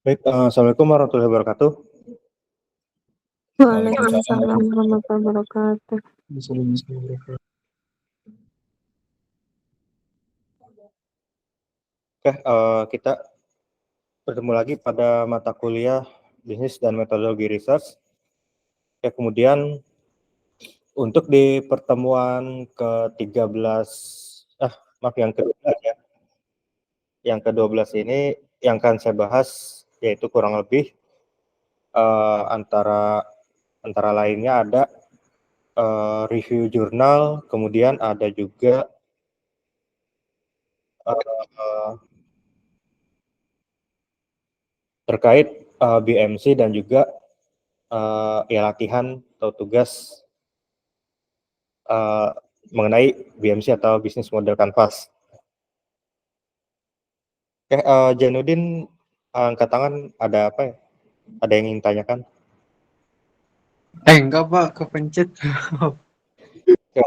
Baik, Assalamualaikum warahmatullahi wabarakatuh. Waalaikumsalam warahmatullahi wabarakatuh. Oke, kita bertemu lagi pada mata kuliah Bisnis dan Metodologi Research. Ya, kemudian untuk di pertemuan ke-13, yang ke-12 ya. Yang ke-12 ini yang akan saya bahas yaitu kurang lebih antara lainnya ada review jurnal, kemudian ada juga terkait BMC dan juga ya latihan atau tugas mengenai BMC atau Business Model Canvas. Oke, Jainuddin angkat tangan, ada apa ya? Ada yang ingin tanyakan? Enggak Pak, kepencet. Ya.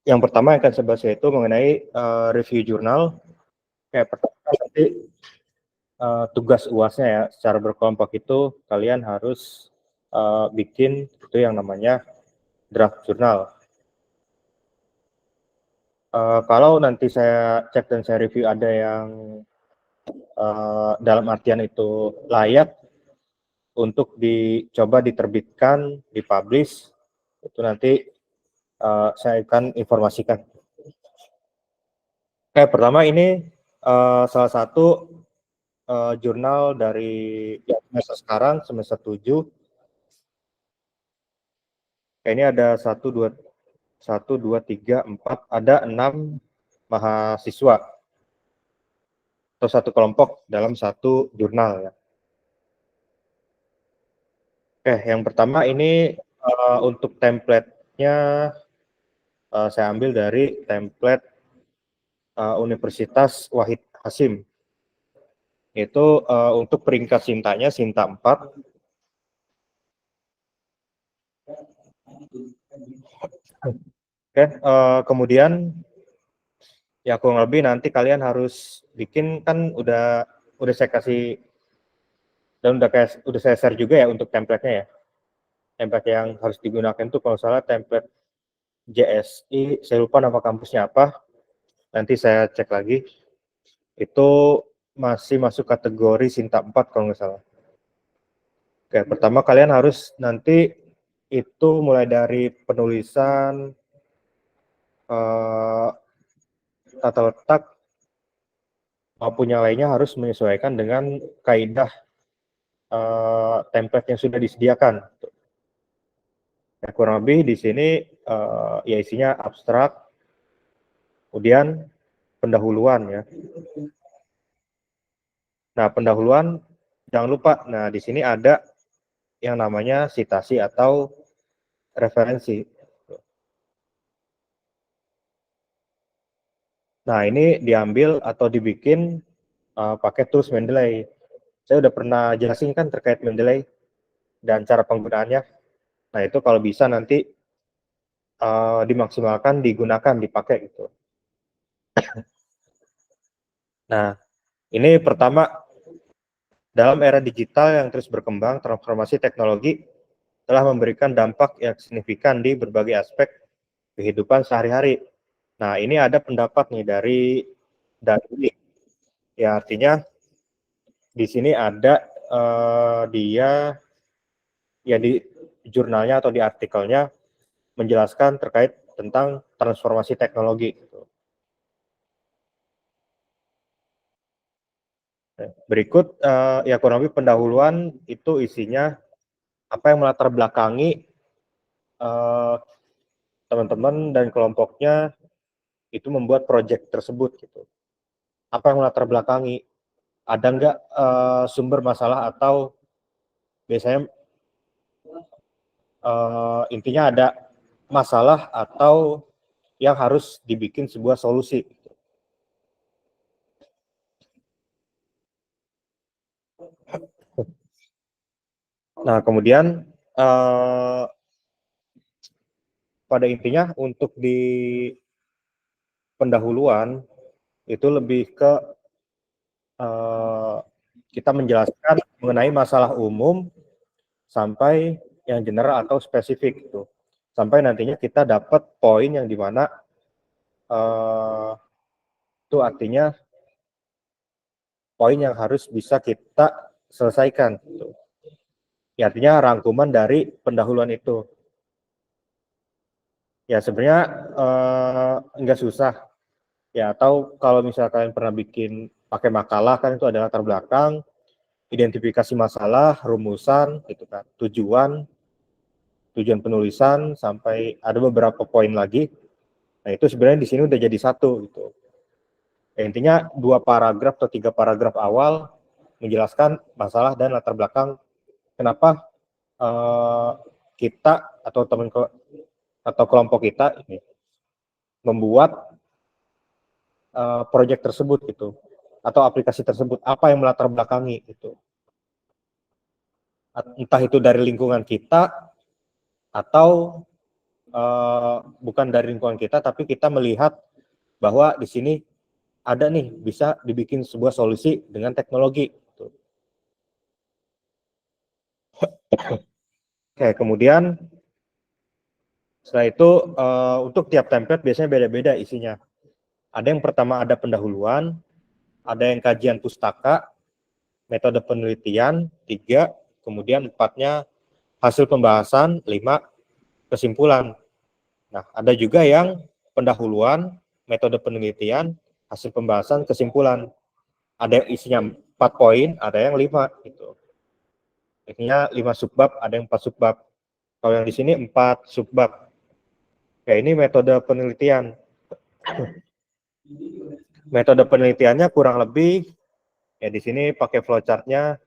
Yang pertama yang akan saya bahas itu mengenai review jurnal. Kayak pertama nanti tugas UASnya ya, secara berkelompok itu kalian harus bikin itu yang namanya draft jurnal. Kalau nanti saya cek dan saya review ada yang dalam artian itu layak untuk dicoba diterbitkan, dipublish, itu nanti saya akan informasikan. Oke, pertama ini salah satu jurnal dari semester sekarang, semester 7. Ini ada 1, 2, 3, 4, ada 6 mahasiswa atau satu kelompok dalam satu jurnal ya. Oke, yang pertama ini untuk template-nya saya ambil dari template Universitas Wahid Hasim. Itu untuk peringkat Sintanya, Sinta 4. Oke, kemudian ya kurang lebih nanti kalian harus bikin, kan udah saya kasih dan udah saya share juga ya untuk template-nya ya. Template yang harus digunakan itu kalau salah template JSI, saya lupa nama kampusnya apa. Nanti saya cek lagi. Itu masih masuk kategori Sinta 4 kalau nggak salah. Oke, pertama kalian harus nanti itu mulai dari penulisan, tata letak, maupun yang lainnya harus menyesuaikan dengan kaidah template yang sudah disediakan. Ya, kurang lebih di sini ya isinya abstrak, kemudian pendahuluan ya. Nah, pendahuluan jangan lupa. Nah, di sini ada yang namanya sitasi atau referensi. Nah, ini diambil atau dibikin pakai tools Mendeley. Saya udah pernah jelasin kan terkait Mendeley dan cara penggunaannya. Nah, itu kalau bisa nanti dimaksimalkan, digunakan, dipakai gitu. Nah, ini pertama, dalam era digital yang terus berkembang, transformasi teknologi telah memberikan dampak yang signifikan di berbagai aspek kehidupan sehari-hari. Nah, ini ada pendapat nih dari Ya artinya di sini ada dia ya di jurnalnya atau di artikelnya menjelaskan terkait tentang transformasi teknologi. Berikut ya kurang lebih pendahuluan itu isinya apa yang melatar belakangi teman-teman dan kelompoknya itu membuat proyek tersebut gitu. Apa yang melatar belakangi? Ada nggak sumber masalah atau biasanya intinya ada masalah atau yang harus dibikin sebuah solusi. Nah kemudian pada intinya untuk di pendahuluan itu lebih ke kita menjelaskan mengenai masalah umum sampai yang general atau spesifik gitu. Sampai nantinya kita dapat poin yang dimana itu artinya poin yang harus bisa kita selesaikan. Gitu. Ya, artinya rangkuman dari pendahuluan itu. Ya sebenarnya enggak susah. Ya atau kalau misalnya kalian pernah bikin pakai makalah kan itu adalah latar belakang, identifikasi masalah, rumusan, gitu kan, tujuan penulisan sampai ada beberapa poin lagi. Nah itu sebenarnya di sini udah jadi satu gitu. Ya, intinya 2 paragraf atau 3 paragraf awal menjelaskan masalah dan latar belakang kenapa kita atau teman atau kelompok kita ini membuat proyek tersebut gitu atau aplikasi tersebut, apa yang melatar belakangi itu, entah itu dari lingkungan kita atau bukan dari lingkungan kita tapi kita melihat bahwa di sini ada nih bisa dibikin sebuah solusi dengan teknologi gitu. Oke, kemudian setelah itu untuk tiap template biasanya beda-beda isinya. Ada yang pertama ada pendahuluan, ada yang kajian pustaka, metode penelitian, 3, kemudian 4-nya hasil pembahasan, 5, kesimpulan. Nah, ada juga yang pendahuluan, metode penelitian, hasil pembahasan, kesimpulan. Ada yang isinya 4 poin, ada yang 5 gitu. Isinya 5 subbab, ada yang 4 subbab. Kalau yang di sini 4 subbab. Ya, ini metode penelitian. Metode penelitiannya kurang lebih ya di sini pakai flowchart-nya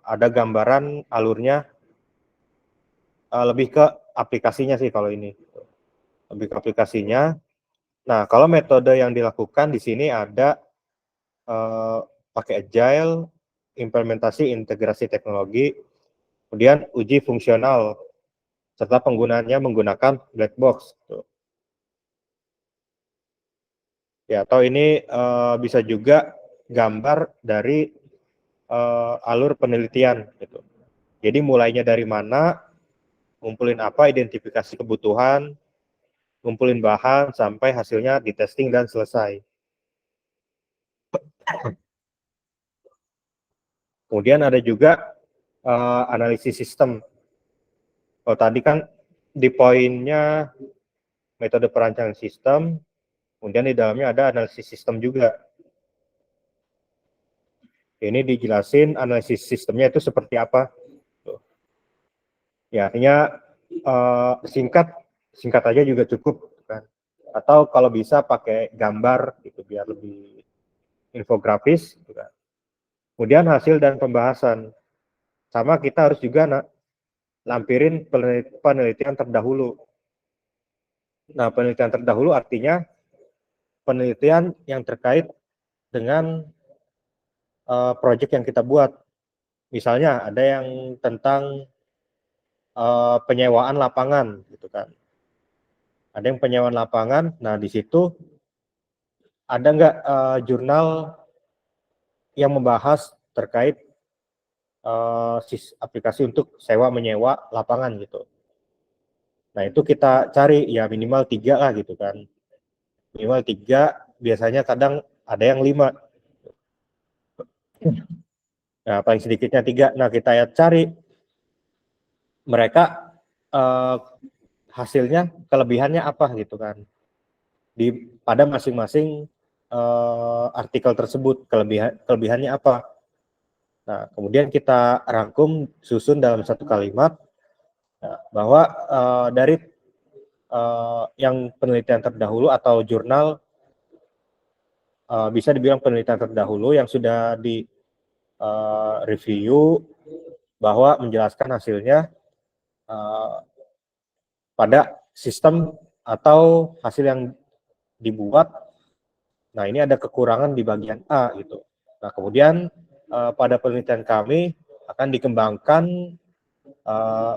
ada gambaran alurnya lebih ke aplikasinya sih kalau ini. Lebih ke aplikasinya. Nah, kalau metode yang dilakukan di sini ada pakai agile, implementasi integrasi teknologi, kemudian uji fungsional serta penggunaannya menggunakan black box. Ya, atau ini bisa juga gambar dari alur penelitian gitu. Jadi mulainya dari mana, ngumpulin apa, identifikasi kebutuhan, ngumpulin bahan sampai hasilnya di testing dan selesai. Kemudian ada juga analisis sistem. Kalau tadi kan di poinnya metode perancangan sistem, kemudian di dalamnya ada analisis sistem juga. Ini dijelasin analisis sistemnya itu seperti apa. Ya, artinya singkat aja juga cukup kan. Atau kalau bisa pakai gambar gitu biar lebih infografis gitu kan. Kemudian hasil dan pembahasan. Sama kita harus juga lampirin penelitian terdahulu. Nah, penelitian terdahulu artinya penelitian yang terkait dengan proyek yang kita buat. Misalnya ada yang tentang penyewaan lapangan gitu kan. Ada yang penyewaan lapangan. Nah, di situ ada nggak jurnal yang membahas terkait aplikasi untuk sewa menyewa lapangan gitu. Nah, itu kita cari ya minimal 3 lah gitu kan. Minimal 3, biasanya kadang ada yang 5. Nah, paling sedikitnya 3. Nah, kita ya cari mereka hasilnya, kelebihannya apa gitu kan. Pada masing-masing artikel tersebut, kelebihannya apa. Nah, kemudian kita rangkum, susun dalam satu kalimat, bahwa dari yang penelitian terdahulu atau jurnal, bisa dibilang penelitian terdahulu yang sudah di review, bahwa menjelaskan hasilnya pada sistem atau hasil yang dibuat. Nah, ini ada kekurangan di bagian A gitu. Nah, kemudian pada penelitian kami akan dikembangkan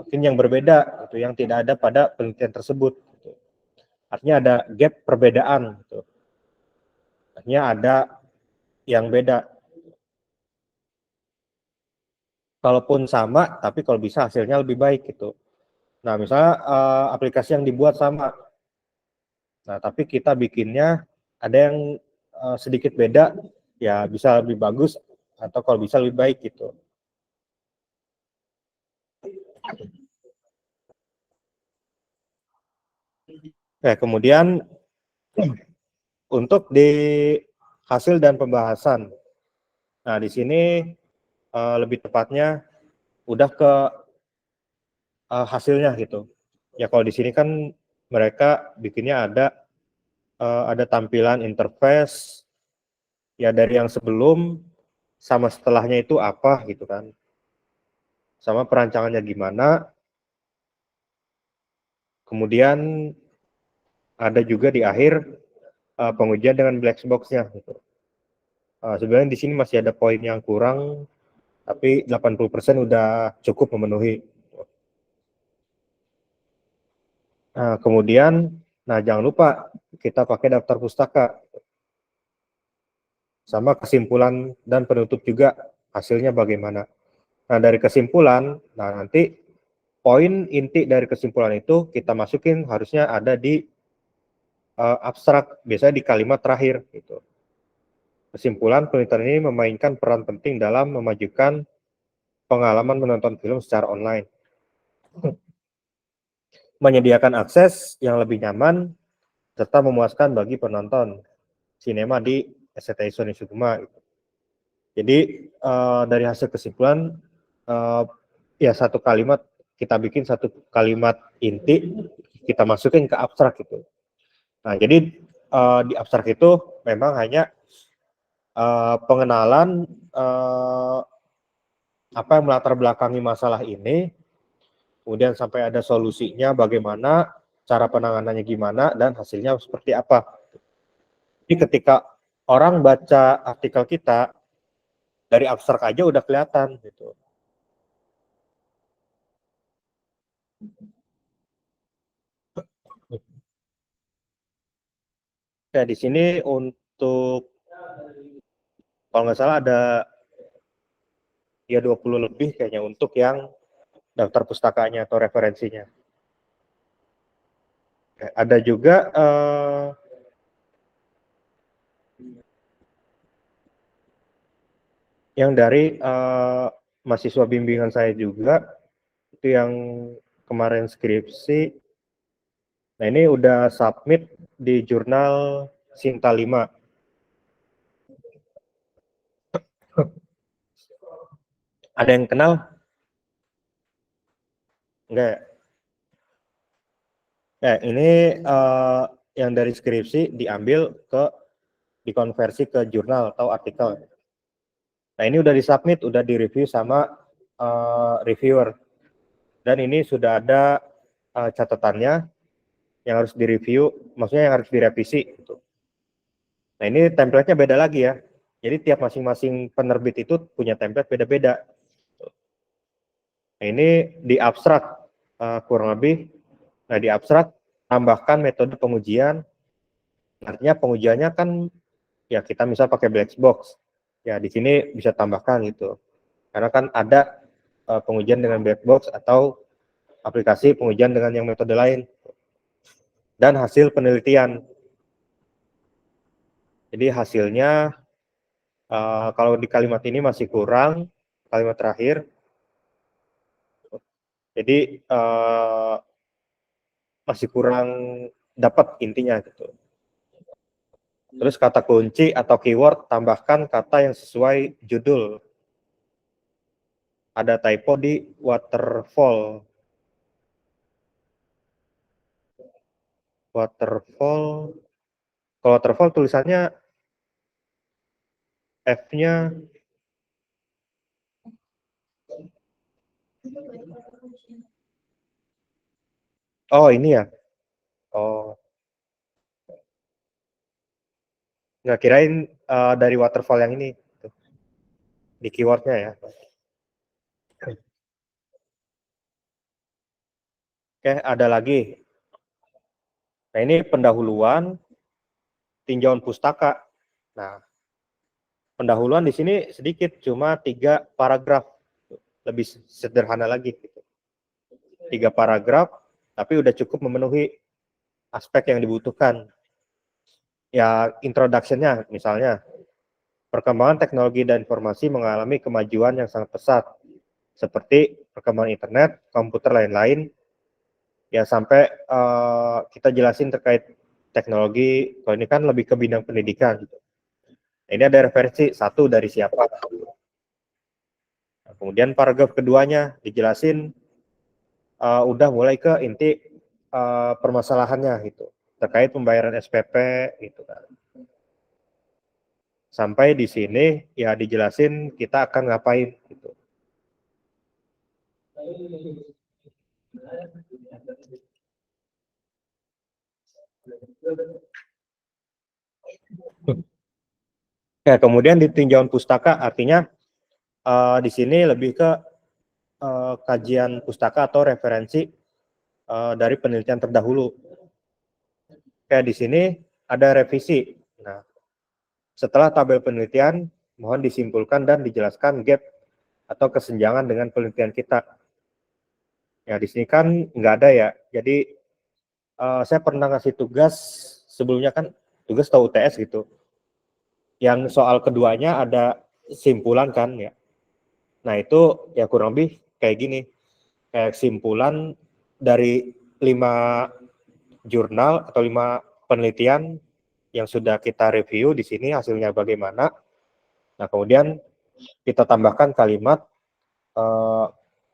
mungkin yang berbeda gitu, yang tidak ada pada penelitian tersebut gitu. Artinya ada gap perbedaan gitu. Artinya ada yang beda. Kalaupun sama, tapi kalau bisa hasilnya lebih baik gitu. Nah, misalnya aplikasi yang dibuat sama. Nah, tapi kita bikinnya ada yang sedikit beda, ya bisa lebih bagus atau kalau bisa lebih baik gitu. Nah, kemudian untuk di hasil dan pembahasan. Nah, di sini lebih tepatnya udah ke hasilnya gitu. Ya kalau di sini kan mereka bikinnya ada tampilan interface ya dari yang sebelum sama setelahnya itu apa gitu kan. Sama perancangannya gimana. Kemudian ada juga di akhir pengujian dengan black box-nya gitu. Sebenarnya di sini masih ada poin yang kurang, tapi 80% udah cukup memenuhi. Nah, kemudian, jangan lupa kita pakai daftar pustaka. Sama kesimpulan dan penutup juga hasilnya bagaimana. Nah, dari kesimpulan, nanti poin inti dari kesimpulan itu kita masukin harusnya ada di abstrak, biasanya di kalimat terakhir gitu. Kesimpulan, penelitian ini memainkan peran penting dalam memajukan pengalaman menonton film secara online. Menyediakan akses yang lebih nyaman serta memuaskan bagi penonton sinema di SCTI Sony Sukma. Jadi dari hasil kesimpulan, ya satu kalimat, kita bikin satu kalimat inti, kita masukin ke abstrak gitu. Nah, jadi di abstrak itu memang hanya pengenalan apa yang melatar belakangi masalah ini, kemudian sampai ada solusinya bagaimana, cara penanganannya gimana, dan hasilnya seperti apa. Jadi ketika orang baca artikel kita, dari abstrak aja udah kelihatan gitu. Ya, di sini untuk, kalau nggak salah ada ya 20 lebih kayaknya untuk yang daftar pustakanya atau referensinya. Ada juga yang dari mahasiswa bimbingan saya juga, itu yang kemarin skripsi. Nah, ini udah submit di jurnal Sinta 5. Ada yang kenal? Enggak. Ini yang dari skripsi dikonversi ke jurnal atau artikel. Nah, ini udah disubmit, udah direview sama reviewer. Dan ini sudah ada catatannya yang harus direview, maksudnya yang harus direvisi. Gitu. Nah, ini template-nya beda lagi ya. Jadi tiap masing-masing penerbit itu punya template beda-beda. Nah, ini di abstrak kurang lebih. Nah, di abstrak tambahkan metode pengujian. Artinya pengujiannya kan ya kita misal pakai black box. Ya di sini bisa tambahkan gitu. Karena kan ada pengujian dengan black box atau aplikasi pengujian dengan yang metode lain. Dan hasil penelitian. Jadi hasilnya kalau di kalimat ini masih kurang, kalimat terakhir. Jadi masih kurang dapat intinya gitu. Terus kata kunci atau keyword tambahkan kata yang sesuai judul. Ada typo di waterfall. Waterfall. Kalau waterfall tulisannya F-nya oh ini ya. Oh, nggak kirain dari waterfall yang ini di keywordnya ya. Oke, ada lagi. Nah, ini pendahuluan tinjauan pustaka. Nah, pendahuluan di sini sedikit, cuma 3 paragraf. Lebih sederhana lagi. 3 paragraf, tapi udah cukup memenuhi aspek yang dibutuhkan. Ya, introduction-nya misalnya, perkembangan teknologi dan informasi mengalami kemajuan yang sangat pesat, seperti perkembangan internet, komputer lain-lain, ya sampai kita jelasin terkait teknologi. Kalau ini kan lebih ke bidang pendidikan. Ini ada referensi satu dari siapa. Nah, kemudian paragraf keduanya dijelasin udah mulai ke inti permasalahannya gitu terkait pembayaran SPP gitu kan. Sampai di sini ya dijelasin kita akan ngapain gitu. Ya, kemudian di tinjauan pustaka artinya di sini lebih ke kajian pustaka atau referensi dari penelitian terdahulu. Kayak di sini ada revisi. Nah, setelah tabel penelitian, mohon disimpulkan dan dijelaskan gap atau kesenjangan dengan penelitian kita. Ya, di sini kan nggak ada ya. Jadi saya pernah ngasih tugas sebelumnya kan tugas tahu UTS gitu. Yang soal keduanya ada simpulan kan ya. Nah itu ya kurang lebih kayak gini. Kayak simpulan dari 5 jurnal atau 5 penelitian yang sudah kita review di sini hasilnya bagaimana. Nah kemudian kita tambahkan kalimat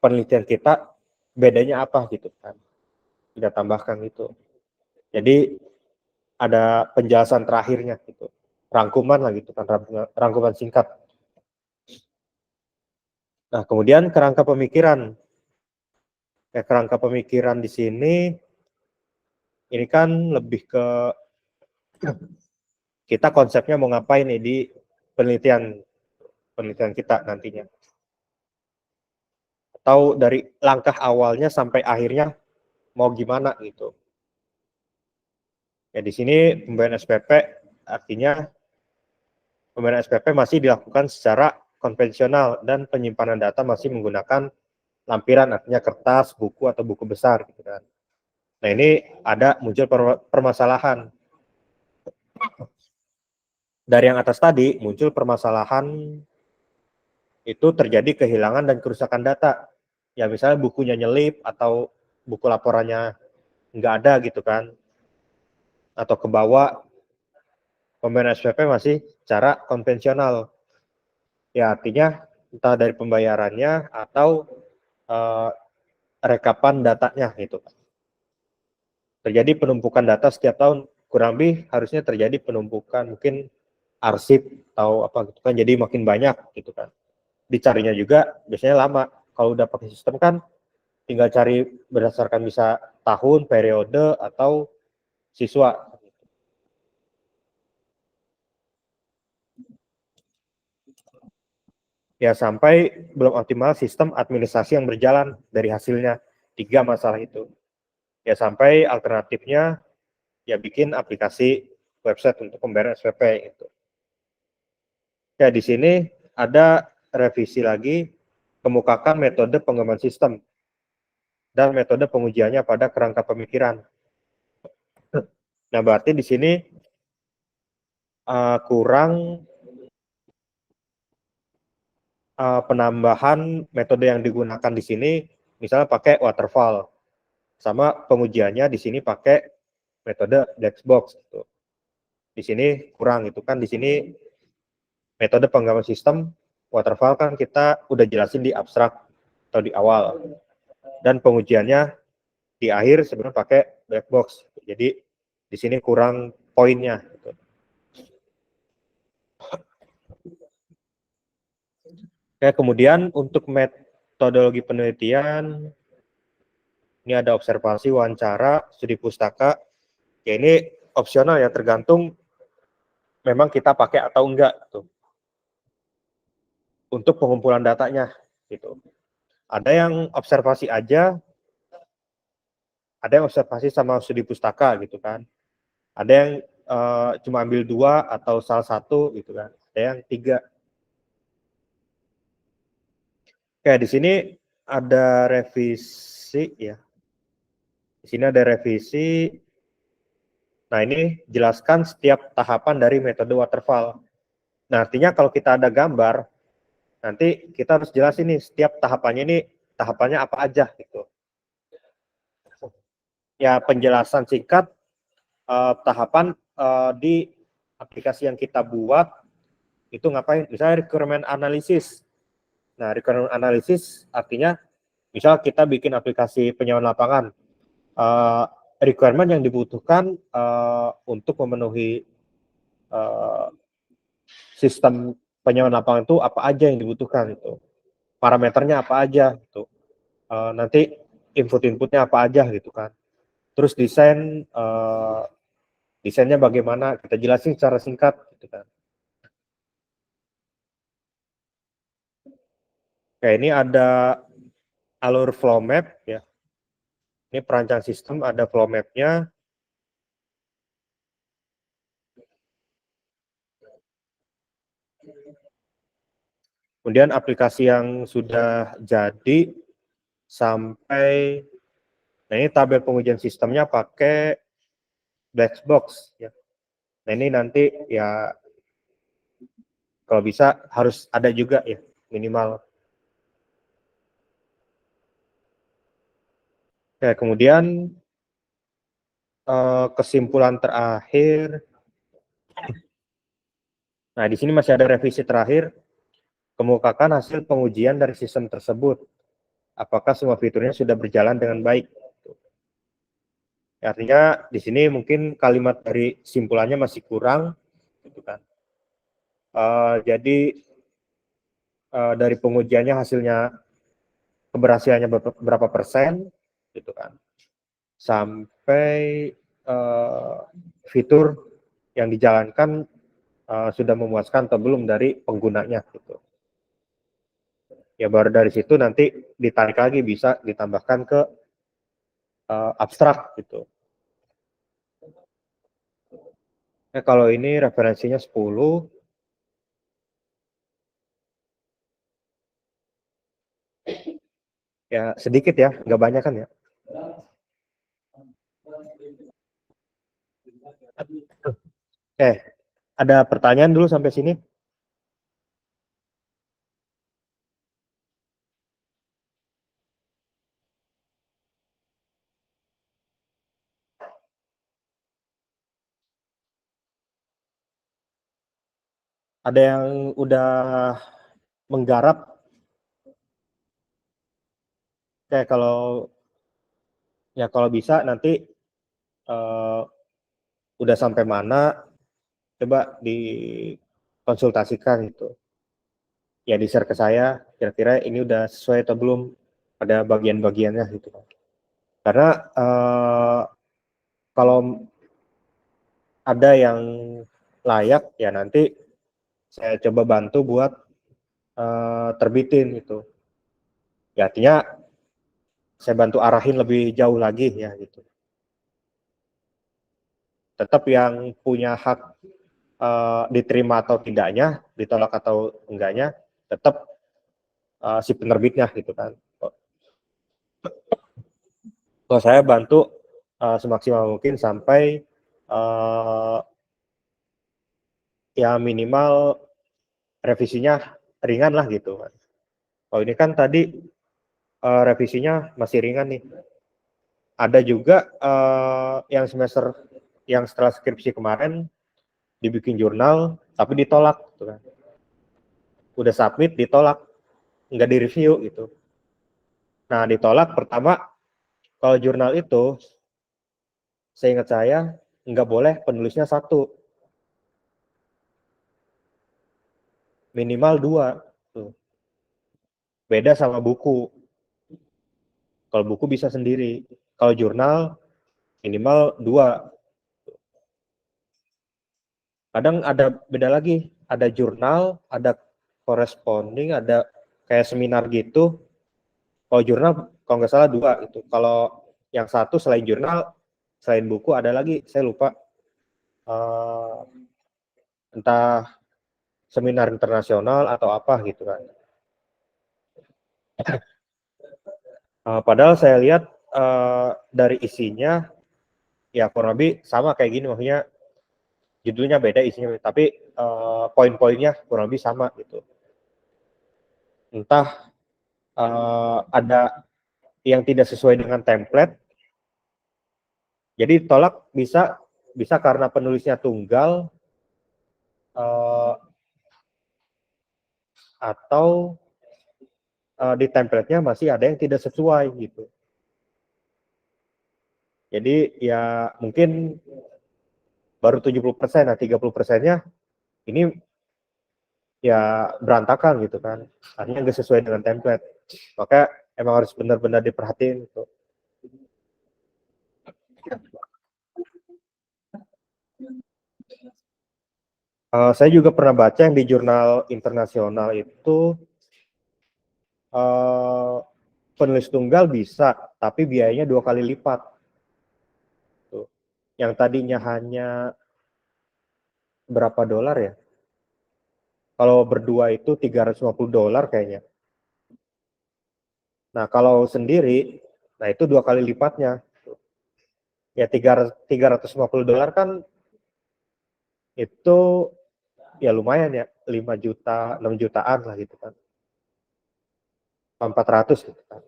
penelitian kita bedanya apa gitu kan. Kita tambahkan itu. Jadi ada penjelasan terakhirnya gitu. Rangkuman lah gitu kan, rangkuman singkat. Nah, kemudian kerangka pemikiran. Ya, kerangka pemikiran di sini ini kan lebih ke kita konsepnya mau ngapain nih di penelitian penelitian kita nantinya. Atau dari langkah awalnya sampai akhirnya mau gimana gitu. Ya di sini pembayaran SPP artinya pembayaran SPP masih dilakukan secara konvensional dan penyimpanan data masih menggunakan lampiran artinya kertas, buku atau buku besar gitu kan. Nah, ini ada muncul permasalahan. Dari yang atas tadi muncul permasalahan itu terjadi kehilangan dan kerusakan data. Ya misalnya bukunya nyelip atau buku laporannya nggak ada gitu kan. Atau ke bawah pembayaran SPP masih cara konvensional. Ya artinya entah dari pembayarannya atau eh, rekapan datanya gitu. Terjadi penumpukan data setiap tahun, kurang lebih harusnya terjadi penumpukan mungkin arsip atau apa gitu kan, jadi makin banyak gitu kan. Dicarinya juga biasanya lama. Kalau udah pakai sistem kan tinggal cari berdasarkan bisa tahun, periode atau siswa. Ya sampai belum optimal sistem administrasi yang berjalan dari hasilnya. 3 masalah itu. Ya sampai alternatifnya ya bikin aplikasi website untuk pembayaran SPP itu. Ya di sini ada revisi lagi, kemukakan metode pengembangan sistem dan metode pengujiannya pada kerangka pemikiran. Nah berarti di sini kurang penambahan metode yang digunakan di sini, misalnya pakai waterfall, sama pengujiannya di sini pakai metode black box. Gitu. Di sini kurang gitu kan, di sini metode penggambaran sistem waterfall kan kita udah jelasin di abstrak atau di awal, dan pengujiannya di akhir sebenarnya pakai black box. Jadi di sini kurang poinnya. Gitu. Oke, kemudian untuk metodologi penelitian, ini ada observasi, wawancara, studi pustaka. Ya ini opsional ya, tergantung memang kita pakai atau enggak gitu. Untuk pengumpulan datanya gitu. Ada yang observasi aja, ada yang observasi sama studi pustaka gitu kan. Ada yang cuma ambil 2 atau salah satu gitu kan. Ada yang 3. Oke, di sini ada revisi ya. Di sini ada revisi. Nah, ini jelaskan setiap tahapan dari metode waterfall. Nah, artinya kalau kita ada gambar, nanti kita harus jelasin nih setiap tahapannya ini tahapannya apa aja gitu. Ya, penjelasan singkat tahapan di aplikasi yang kita buat itu ngapain? Misalnya requirement analysis. Nah, requirement analysis artinya misal kita bikin aplikasi penyewaan lapangan, requirement yang dibutuhkan untuk memenuhi sistem penyewaan lapangan itu apa aja yang dibutuhkan itu, parameternya apa aja gitu, nanti input-inputnya apa aja gitu kan, terus desainnya bagaimana kita jelasin secara singkat gitu kan. Oke, ini ada alur flow map ya. Ini perancang sistem, ada flow map-nya. Kemudian aplikasi yang sudah jadi sampai, nah ini tabel pengujian sistemnya pakai black box ya. Nah ini nanti ya kalau bisa harus ada juga ya minimal. Ya, kemudian kesimpulan terakhir. Nah di sini masih ada revisi terakhir. Kemukakan hasil pengujian dari sistem tersebut. Apakah semua fiturnya sudah berjalan dengan baik? Artinya di sini mungkin kalimat dari simpulannya masih kurang, gitu kan. Jadi dari pengujiannya hasilnya keberhasilannya berapa persen, gitu kan. Sampai fitur yang dijalankan sudah memuaskan atau belum dari penggunanya, gitu. Ya baru dari situ nanti ditarik lagi bisa ditambahkan ke abstrak gitu. Nah, kalau ini referensinya 10. Ya sedikit ya, nggak banyak kan ya. Ada pertanyaan dulu sampai sini? Ada yang udah menggarap? Kalau bisa nanti udah sampai mana, coba dikonsultasikan gitu. Ya di share ke saya, kira-kira ini udah sesuai atau belum pada bagian-bagiannya gitu. Karena kalau ada yang layak ya nanti saya coba bantu buat terbitin gitu. Ya artinya saya bantu arahin lebih jauh lagi ya gitu. Tetap yang punya hak diterima atau tidaknya, ditolak atau enggaknya, tetap si penerbitnya gitu kan. Kalau saya bantu semaksimal mungkin sampai ya minimal revisinya ringan lah gitu kan. Kalau ini kan tadi revisinya masih ringan nih. Ada juga yang semester yang setelah skripsi kemarin dibikin jurnal tapi ditolak gitu kan. Udah submit ditolak, nggak direview gitu. Nah ditolak pertama, kalau jurnal itu seingat saya nggak boleh penulisnya satu, minimal dua. Tuh. Beda sama buku. Kalau buku bisa sendiri. Kalau jurnal minimal dua. Kadang ada beda lagi. Ada jurnal, ada corresponding, ada kayak seminar gitu. Kalau jurnal, kalau nggak salah dua itu. Kalau yang satu selain jurnal, selain buku ada lagi. Saya lupa. Entah seminar internasional atau apa gitu kan. Padahal saya lihat dari isinya ya kurang lebih sama kayak gini, maksudnya judulnya beda isinya, tapi poin-poinnya kurang lebih sama gitu. Entah ada yang tidak sesuai dengan template, jadi tolak bisa karena penulisnya tunggal atau di template-nya masih ada yang tidak sesuai gitu. Jadi ya mungkin baru 70%, nah 30%-nya ini ya berantakan gitu kan, artinya nggak sesuai dengan template, maka emang harus benar-benar diperhatiin gitu. Saya juga pernah baca yang di jurnal internasional itu penulis tunggal bisa, tapi biayanya 2 kali lipat. Tuh. Yang tadinya hanya berapa dolar ya? Kalau berdua itu $350 kayaknya. Nah kalau sendiri, nah itu 2 kali lipatnya. Ya $350 kan itu ya lumayan ya, 5 juta, 6 jutaan lah gitu kan. 400 gitu kan.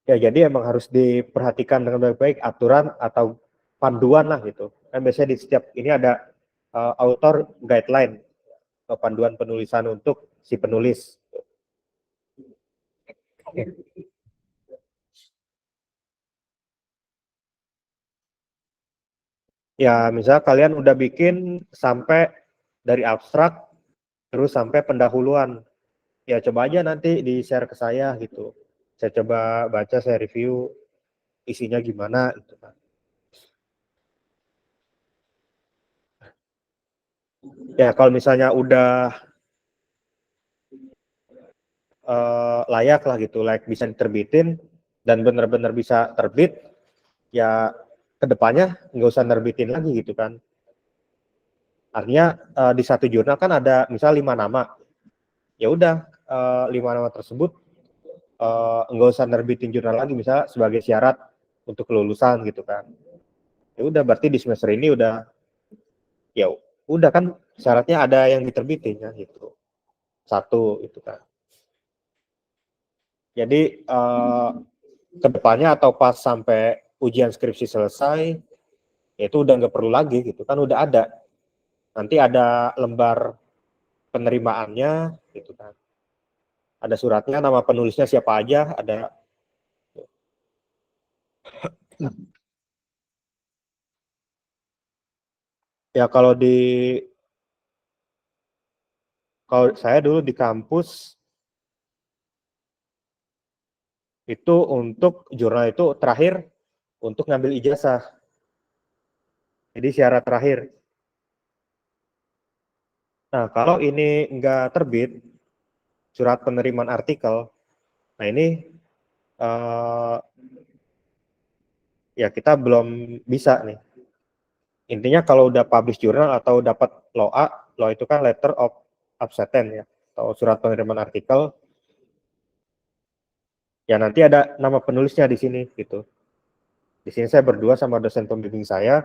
Ya jadi emang harus diperhatikan dengan baik-baik aturan atau panduan lah gitu. Kan biasanya di setiap ini ada author guideline atau panduan penulisan untuk si penulis. Ya misalnya kalian udah bikin sampai dari abstrak terus sampai pendahuluan. Ya coba aja nanti di-share ke saya gitu. Saya coba baca, saya review isinya gimana gitu kan. Ya kalau misalnya udah layak lah gitu, layak bisa diterbitin dan benar-benar bisa terbit, ya kedepannya nggak usah nerbitin lagi gitu kan. Artinya di satu jurnal kan ada misal 5 nama, ya udah 5 nama tersebut nggak usah nerbitin jurnal lagi, misalnya sebagai syarat untuk kelulusan gitu kan. Ya udah berarti di semester ini ya udah kan syaratnya ada yang diterbitin ya gitu. Satu itu kan. Jadi kedepannya atau pas sampai ujian skripsi selesai, itu udah nggak perlu lagi gitu kan, udah ada. Nanti ada lembar penerimaannya gitu kan. Ada suratnya, nama penulisnya siapa aja, ada. Ya kalau saya dulu di kampus itu untuk jurnal itu terakhir untuk ngambil ijazah. Jadi syarat terakhir. Nah, kalau ini nggak terbit, surat penerimaan artikel, nah ini ya kita belum bisa nih. Intinya kalau udah publish jurnal atau dapat LOA, LOA itu kan letter of acceptance ya, atau surat penerimaan artikel, ya nanti ada nama penulisnya di sini gitu. Di sini saya berdua sama dosen pembimbing saya,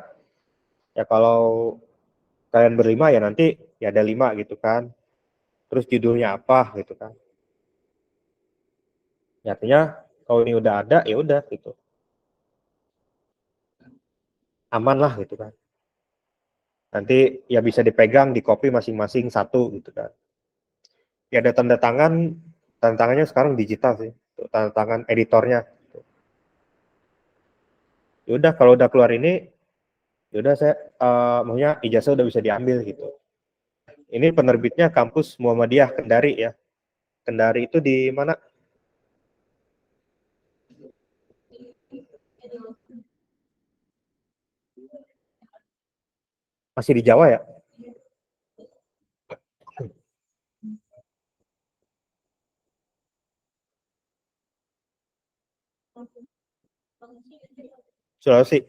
Ya kalau kalian berlima ya nanti ya ada 5 gitu kan. Terus judulnya apa gitu kan. Ya, artinya kalau ini udah ada ya udah gitu. Aman lah gitu kan. Nanti ya bisa dipegang di copy masing-masing satu gitu kan. Ya ada tanda tangannya sekarang digital sih. Tanda tangan editornya. Ya udah kalau udah keluar ini, ya udah saya maksudnya ijazah udah bisa diambil gitu. Ini penerbitnya kampus Muhammadiyah Kendari ya. Kendari itu di mana? Masih di Jawa ya? Sulawesi.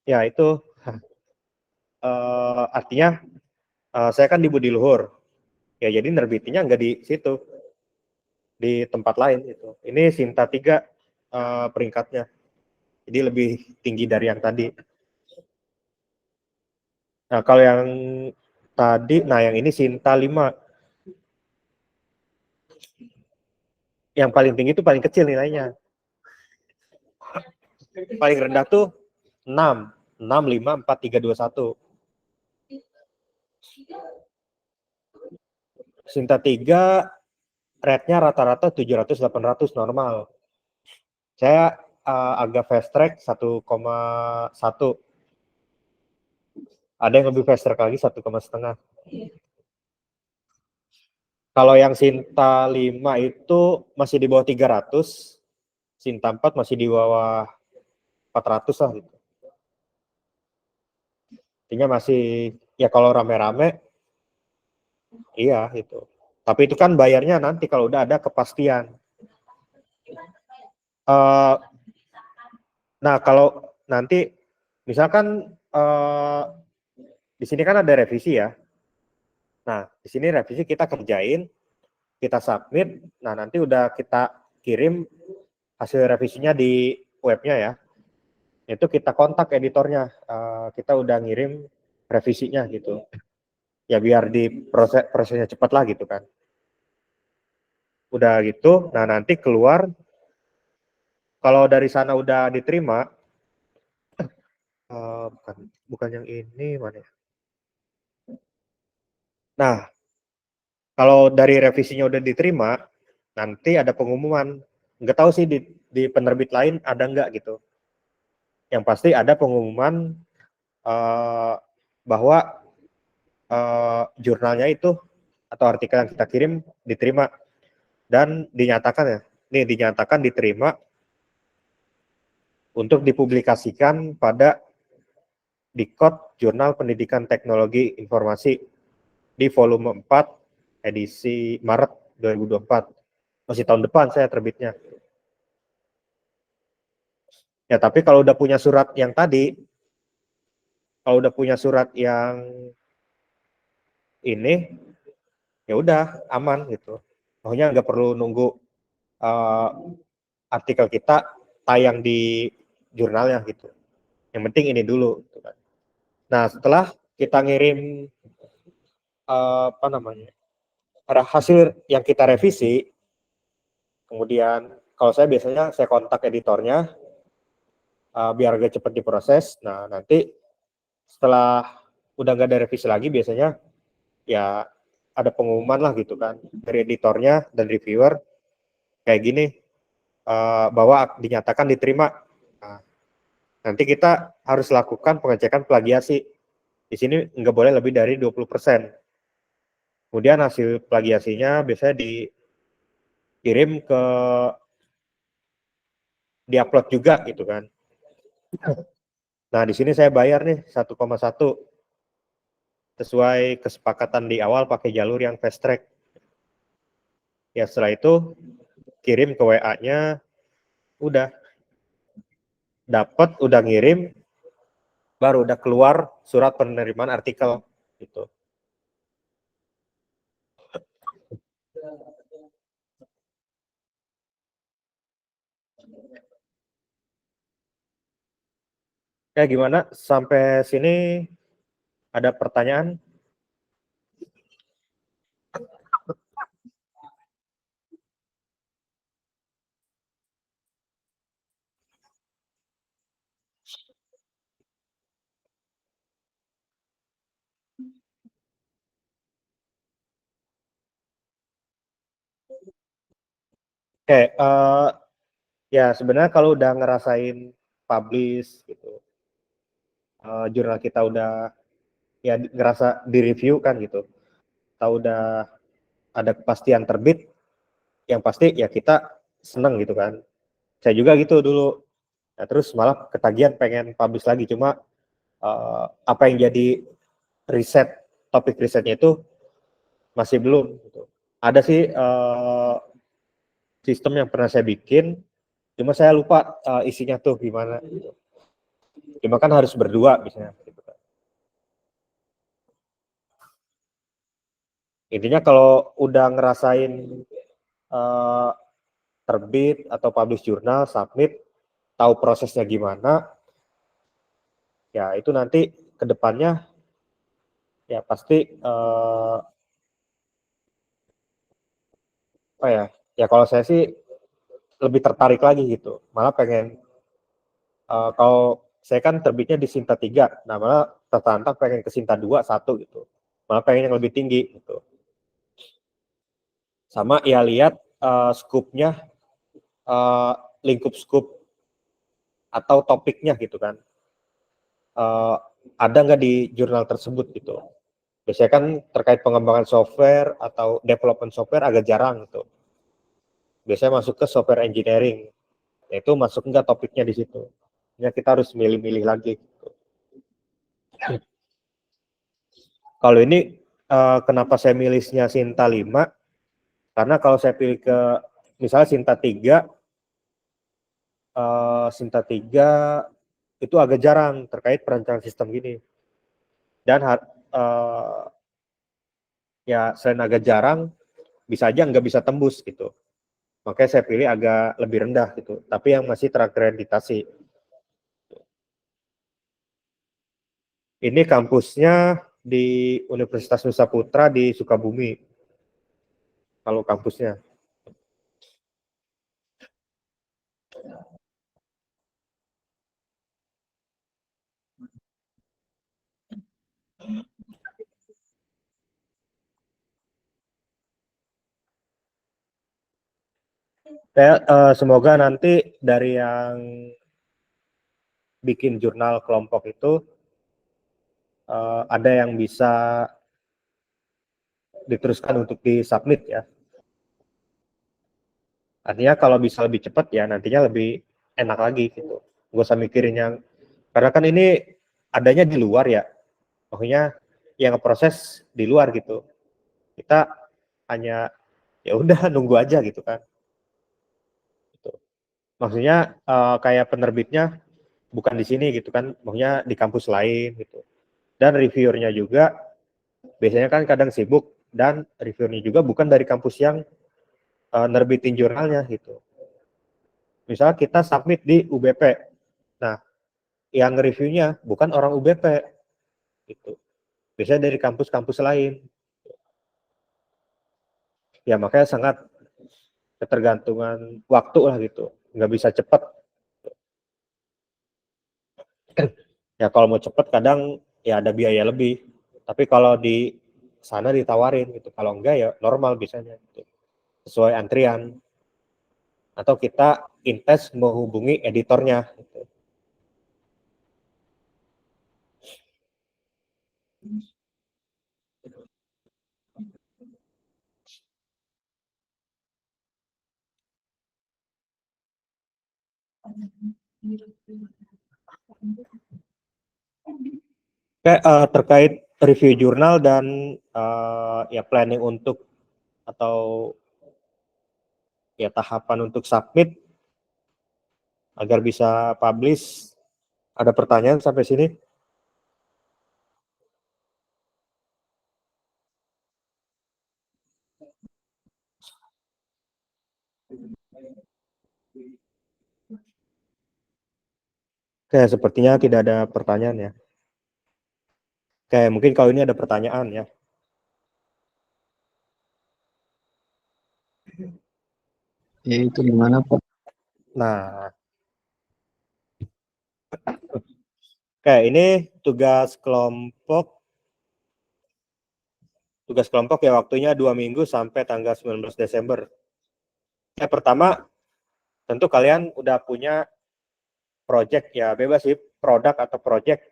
Ya itu artinya saya kan di Budi Luhur. Ya jadi nerbitinya nggak di situ, di tempat lain gitu. Ini Sinta 3 peringkatnya. Jadi lebih tinggi dari yang tadi. Nah, kalau yang tadi, nah yang ini Sinta 5. Yang paling tinggi itu paling kecil nilainya. Paling rendah tuh 6. 6, 5, 4, 3, 2, 1. Sinta 3 rate-nya rata-rata 700-800 normal. Saya agak fast track 1,1. Ada yang lebih fast track lagi 1,5. Kalau yang Sinta 5 itu masih di bawah 300, Sinta 4 masih di bawah 400 lah gitu. Artinya masih ya kalau rame-rame iya gitu. Tapi itu kan bayarnya nanti kalau udah ada kepastian. Uh, nah kalau nanti misalkan di sini kan ada revisi ya. Nah di sini revisi kita kerjain, kita submit. Nah nanti udah kita kirim hasil revisinya di webnya ya. Itu kita kontak editornya, kita udah ngirim revisinya gitu. Ya biar di prosesnya cepat lah gitu kan. Udah gitu, nah nanti keluar kalau dari sana udah diterima, bukan bukan yang ini mana ya? Nah, kalau dari revisinya udah diterima, nanti ada pengumuman. Nggak tahu sih di penerbit lain ada nggak gitu. Yang pasti ada pengumuman bahwa jurnalnya itu atau artikel yang kita kirim diterima dan dinyatakan ya, nih dinyatakan diterima untuk dipublikasikan pada Dikot Jurnal Pendidikan Teknologi Informasi di volume 4 edisi Maret 2024. Masih tahun depan saya terbitnya. Ya, tapi kalau udah punya surat yang tadi, kalau udah punya surat yang ini, ya udah aman gitu. Pokoknya nggak perlu nunggu uh, artikel kita tayang di jurnalnya gitu. Yang penting ini dulu. Gitu kan. Nah, setelah kita ngirim apa namanya hasil yang kita revisi, kemudian kalau saya biasanya saya kontak editornya biar agak cepat diproses. Nah, nanti setelah udah nggak ada revisi lagi biasanya ya ada pengumuman lah gitu kan dari editornya dan reviewer kayak gini bahwa dinyatakan diterima. Nah, nanti kita harus lakukan pengecekan plagiasi. Di sini nggak boleh lebih dari 20%. Kemudian hasil plagiasinya biasanya dikirim ke diupload juga gitu kan. Nah, di sini saya bayar nih 1,1 sesuai kesepakatan di awal pakai jalur yang fast track. Ya setelah itu kirim ke WA-nya, udah dapat, udah ngirim, baru udah keluar surat penerimaan artikel gitu. Ya gimana? Sampai sini ada pertanyaan? Oke, ya sebenarnya kalau udah ngerasain publish gitu, jurnal kita udah ya ngerasa di review kan gitu, tahu udah ada kepastian terbit, yang pasti ya kita seneng gitu kan. Saya juga gitu dulu. Nah, terus malah ketagihan pengen publish lagi, cuma apa yang jadi riset, topik risetnya itu masih belum. Gitu. Ada sih sistem yang pernah saya bikin, cuma saya lupa isinya tuh gimana. Gitu. Cuma kan harus berdua misalnya. Gitu. Intinya kalau udah ngerasain uh, terbit atau publish jurnal, submit, tahu prosesnya gimana, ya itu nanti ke depannya ya pasti apa ya? Ya kalau saya sih lebih tertarik lagi gitu. Malah pengen kalau saya kan terbitnya di Sinta 3, nah malah tertantang pengen ke Sinta 2 1 gitu. Malah pengen yang lebih tinggi gitu. Sama ya lihat skupnya, uh, lingkup skup atau topiknya gitu kan. Uh, ada nggak di jurnal tersebut gitu. Biasanya kan terkait pengembangan software atau development software agak jarang gitu. Biasanya masuk ke software engineering. Nah, itu masuk nggak topiknya di situ. Ya kita harus milih-milih lagi. Gitu. Kalau ini kenapa saya milihnya Sinta 5? Karena kalau saya pilih ke misalnya Sinta 3, Sinta 3 itu agak jarang terkait perencanaan sistem gini. Dan ya selain agak jarang, bisa aja nggak bisa tembus gitu. Makanya saya pilih agak lebih rendah gitu, tapi yang masih terakreditasi. Ini kampusnya di Universitas Nusa Putra di Sukabumi, kalau kampusnya. Saya semoga nanti dari yang bikin jurnal kelompok itu ada yang bisa diteruskan untuk disubmit ya. Artinya kalau bisa lebih cepat ya nantinya lebih enak lagi gitu. Gak usah mikirin yang karena kan ini adanya di luar ya. Maksudnya yang proses di luar gitu. Kita hanya ya udah nunggu aja gitu kan. Gitu. Maksudnya kayak penerbitnya bukan di sini gitu kan. Maksudnya di kampus lain gitu. Dan reviewernya juga biasanya kan kadang sibuk dan reviewernya juga bukan dari kampus yang nerbitin jurnalnya gitu. Misalnya kita submit di UBP. Nah, yang reviewnya bukan orang UBP gitu. Biasanya dari kampus-kampus lain. Ya makanya sangat ketergantungan waktu lah gitu. Nggak bisa cepat. Ya kalau mau cepat kadang ya ada biaya lebih. Tapi kalau di sana ditawarin gitu. Kalau enggak ya normal biasanya gitu. Sesuai antrian. Atau kita intens menghubungi editornya. Gitu. Oke, terkait review jurnal dan ya planning untuk atau ya tahapan untuk submit agar bisa publish. Ada pertanyaan sampai sini? Oke, sepertinya tidak ada pertanyaan ya. Oke, mungkin kalau ini ada pertanyaan ya. Ya, itu gimana Pak? Nah, oke, ini tugas kelompok ya, waktunya 2 minggu sampai tanggal 19 Desember. Ya, pertama tentu kalian udah punya project ya, bebas sih produk atau project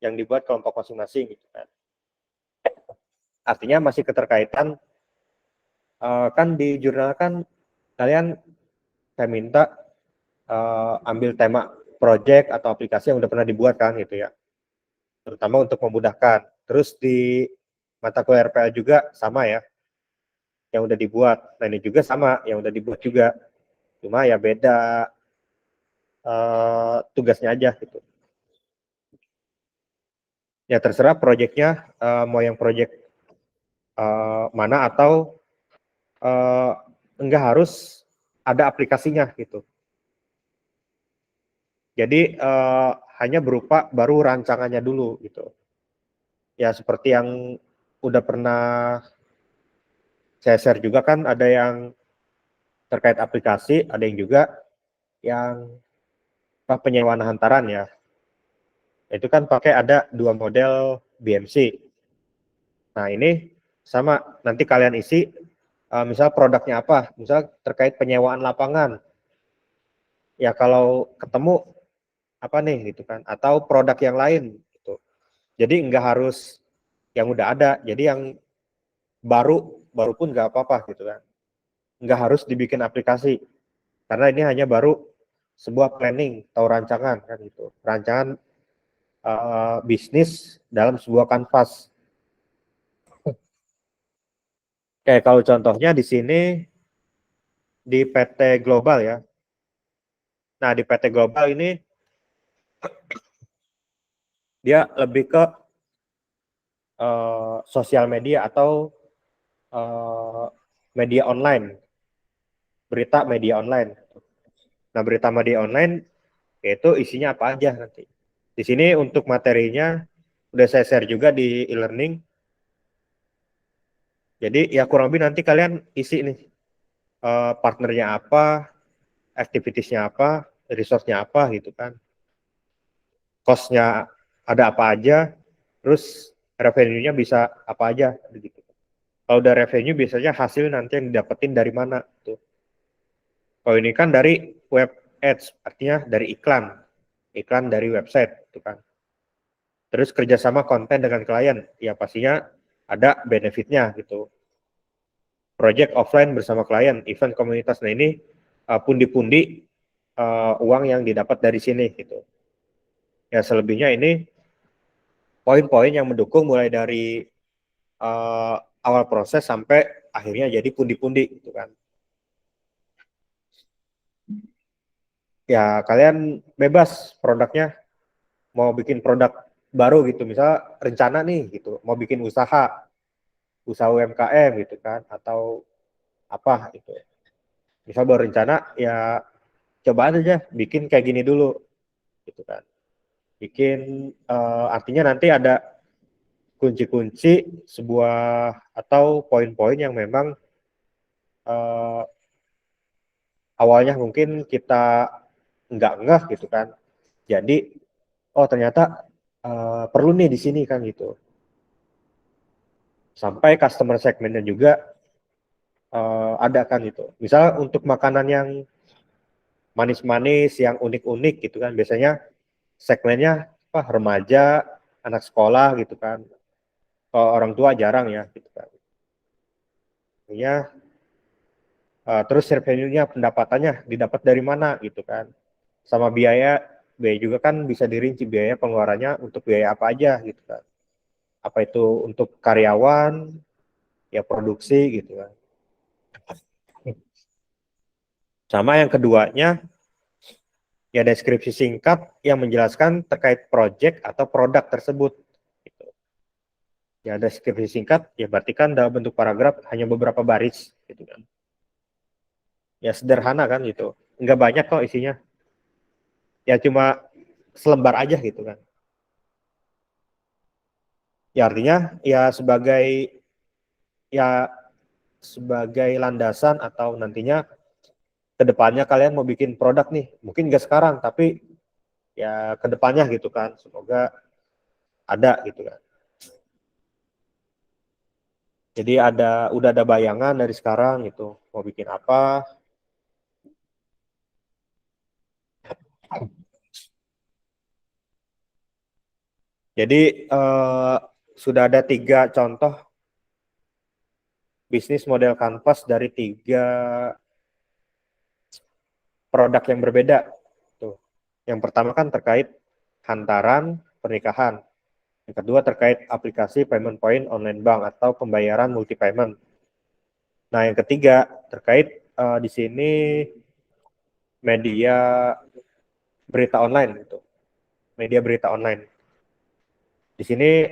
yang dibuat kelompok masing-masing gitu kan. Artinya masih keterkaitan kan di jurnal kan kalian saya minta ambil tema project atau aplikasi yang udah pernah dibuat kan gitu ya. Terutama untuk memudahkan. Terus di mata kuliah RPL juga sama ya, yang udah dibuat. Nah ini juga sama, yang udah dibuat juga. Cuma ya beda tugasnya aja gitu. Ya terserah projectnya mau yang project mana atau enggak harus ada aplikasinya gitu. Jadi hanya berupa baru rancangannya dulu gitu. Ya seperti yang udah pernah saya share juga kan, ada yang terkait aplikasi, ada yang juga yang penyewaan hantaran ya. Itu kan pakai ada 2 model BMC. Nah ini sama, nanti kalian isi misal produknya apa, misal terkait penyewaan lapangan. Ya kalau ketemu apa nih gitu kan, atau produk yang lain gitu. Jadi nggak harus yang udah ada, jadi yang baru pun nggak apa-apa gitu kan. Nggak harus dibikin aplikasi, karena ini hanya baru sebuah planning atau rancangan kan gitu. Rancangan bisnis dalam sebuah kanvas. Kayak kalau contohnya di sini di PT Global ya. Nah di PT Global ini dia lebih ke sosial media atau media online, berita media online. Nah berita media online itu isinya apa aja nanti. Di sini untuk materinya udah saya share juga di e-learning. Jadi ya kurang lebih nanti kalian isi nih partnernya apa, activitiesnya apa, resource-nya apa gitu kan. Cost-nya ada apa aja, terus revenue-nya bisa apa aja begitu. Kalau udah revenue biasanya hasil nanti yang didapetin dari mana tuh. Kalau ini kan dari web ads, artinya dari iklan dari website gitu kan. Terus kerjasama konten dengan klien, ya pastinya ada benefitnya gitu. Project offline bersama klien, event komunitas. Nah ini pundi-pundi uang yang didapat dari sini gitu. Ya selebihnya ini poin-poin yang mendukung mulai dari awal proses sampai akhirnya jadi pundi-pundi gitu kan. Ya kalian bebas produknya, mau bikin produk baru gitu, misal rencana nih gitu, mau bikin usaha UMKM gitu kan, atau apa gitu. Misal baru rencana ya coba aja bikin kayak gini dulu gitu kan. Bikin artinya nanti ada kunci-kunci sebuah atau poin-poin yang memang uh, awalnya mungkin kita nggak ngeh gitu kan. Jadi oh ternyata perlu nih di sini kan gitu. Sampai customer segmentnya juga ada kan gitu. Misal untuk makanan yang manis-manis, yang unik-unik gitu kan, biasanya segmennya apa, remaja, anak sekolah gitu kan. Kalau orang tua jarang ya gitu kan. Ya, terus revenue-nya, pendapatannya didapat dari mana gitu kan. Sama biaya juga kan bisa dirinci biaya pengeluarannya untuk biaya apa aja gitu kan. Apa itu untuk karyawan, ya produksi gitu kan. Sama yang keduanya, ya deskripsi singkat yang menjelaskan terkait project atau produk tersebut. Gitu. Ya deskripsi singkat, ya berarti kan dalam bentuk paragraf hanya beberapa baris. Gitu kan. Ya sederhana kan gitu. Nggak banyak kok isinya. Ya cuma selembar aja gitu kan. Ya artinya ya sebagai landasan atau nantinya kedepannya kalian mau bikin produk nih, mungkin nggak sekarang tapi ya kedepannya gitu kan, semoga ada gitu kan. Jadi udah ada bayangan dari sekarang gitu, mau bikin apa. Jadi sudah ada 3 contoh bisnis model kanvas dari 3 produk yang berbeda. Tuh. Yang pertama kan terkait hantaran pernikahan. Yang kedua terkait aplikasi payment point online bank atau pembayaran multi payment. Nah, yang ketiga terkait di sini media berita online gitu. Media berita online. Di sini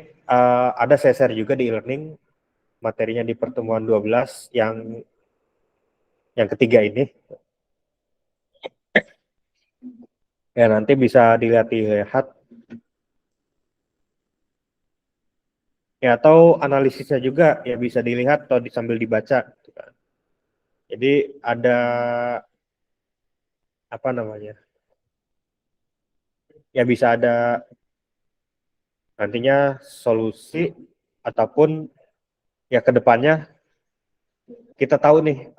ada saya share juga di e-learning materinya di pertemuan 12 yang ketiga ini. Ya, nanti bisa dilihat ya, atau analisisnya juga ya bisa dilihat atau sambil dibaca gitu kan. Jadi ada apa namanya? Ya bisa ada nantinya solusi ataupun ya ke depannya kita tahu nih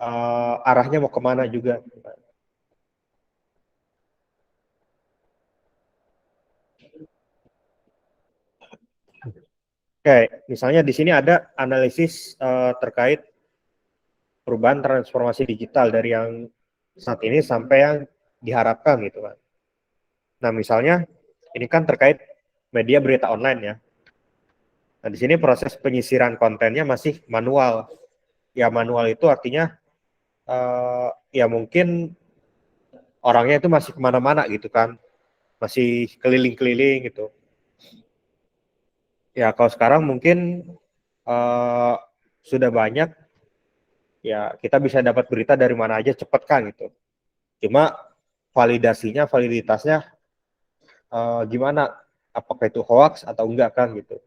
arahnya mau kemana juga. Oke, misalnya di sini ada analisis terkait perubahan transformasi digital dari yang saat ini sampai yang diharapkan gitu kan. Nah, misalnya ini kan terkait media berita online ya. Nah, di sini proses penyisiran kontennya masih manual. Ya, manual itu artinya ya mungkin orangnya itu masih kemana-mana gitu kan. Masih keliling-keliling gitu. Ya, kalau sekarang mungkin uh, sudah banyak, ya kita bisa dapat berita dari mana aja cepet kan gitu. Cuma validitasnya gimana? Apakah itu hoax atau enggak kan gitu.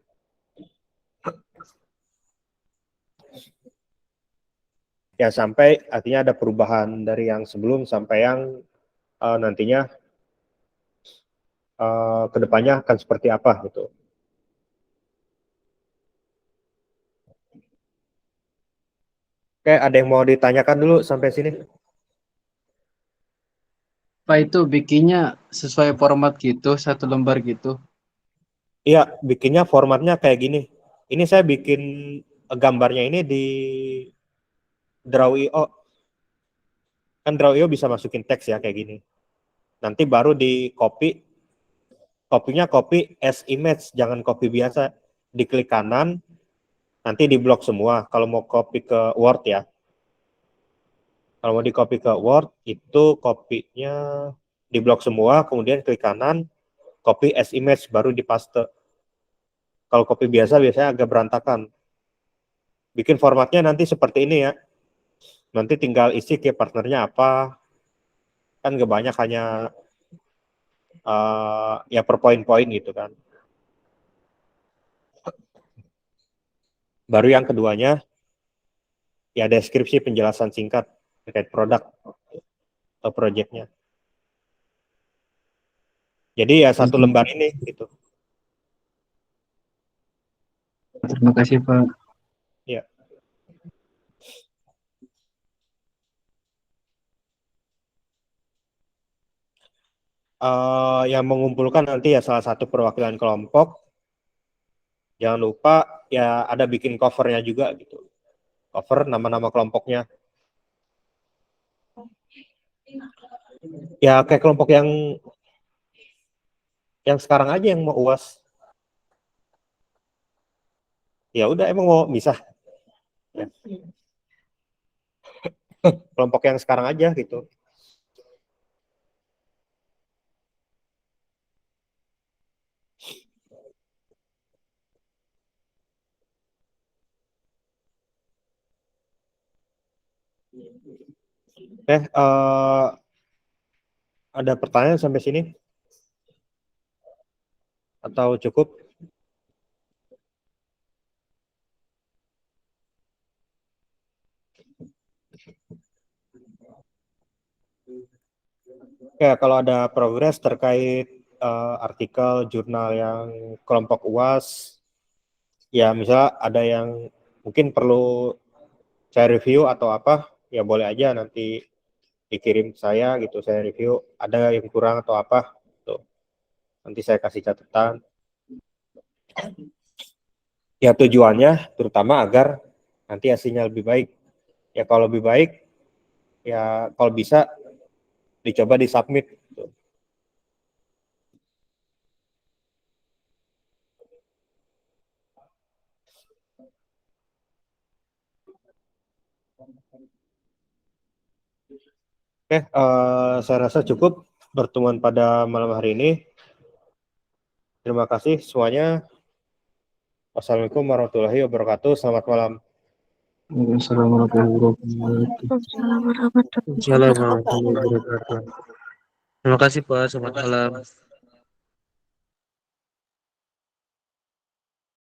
Ya sampai artinya ada perubahan dari yang sebelum sampai yang nantinya kedepannya akan seperti apa gitu. Oke, ada yang mau ditanyakan dulu sampai sini? Pak itu bikinnya sesuai format gitu, 1 lembar gitu. Iya, bikinnya formatnya kayak gini. Ini saya bikin gambarnya ini di Draw.io. Kan Draw.io bisa masukin teks ya kayak gini. Nanti baru di kopinya copy as image, jangan copy biasa. Diklik kanan, nanti di blok semua. Kalau mau copy ke Word ya. Kalau mau di copy ke Word, itu kopinya di blok semua, kemudian klik kanan, copy as image, baru di paste. Kalau copy biasa biasanya agak berantakan. Bikin formatnya nanti seperti ini ya. Nanti tinggal isi ke partnernya apa. Kan gak banyak, hanya ya per poin-poin gitu kan. Baru yang keduanya, ya deskripsi penjelasan singkat terkait produk atau projectnya. Jadi ya 1 lembar ini gitu. Terima kasih Pak. Ya. Yang mengumpulkan nanti ya salah satu perwakilan kelompok. Jangan lupa ya ada bikin covernya juga gitu. Cover nama-nama kelompoknya. Ya kayak kelompok yang sekarang aja yang mau UAS. Ya udah, emang mau misah. Ya. Kelompok yang sekarang aja gitu. Ada pertanyaan sampai sini? Atau cukup? Ya, kalau ada progres terkait artikel jurnal yang kelompok UAS, ya misalnya ada yang mungkin perlu saya review atau apa, ya boleh aja nanti dikirim ke saya gitu, saya review, ada yang kurang atau apa, gitu. Nanti saya kasih catatan. Ya tujuannya terutama agar nanti hasilnya lebih baik. Ya kalau lebih baik, ya kalau bisa dicoba disubmit. Gitu. Oke, saya rasa cukup pertemuan pada malam hari ini. Terima kasih semuanya. Wassalamualaikum warahmatullahi wabarakatuh. Selamat malam. Assalamualaikum warahmatullahi wabarakatuh. Assalamualaikum warahmatullahi Assalamualaikum warahmatullahi wabarakatuh. Terima kasih Pak, selamat malam.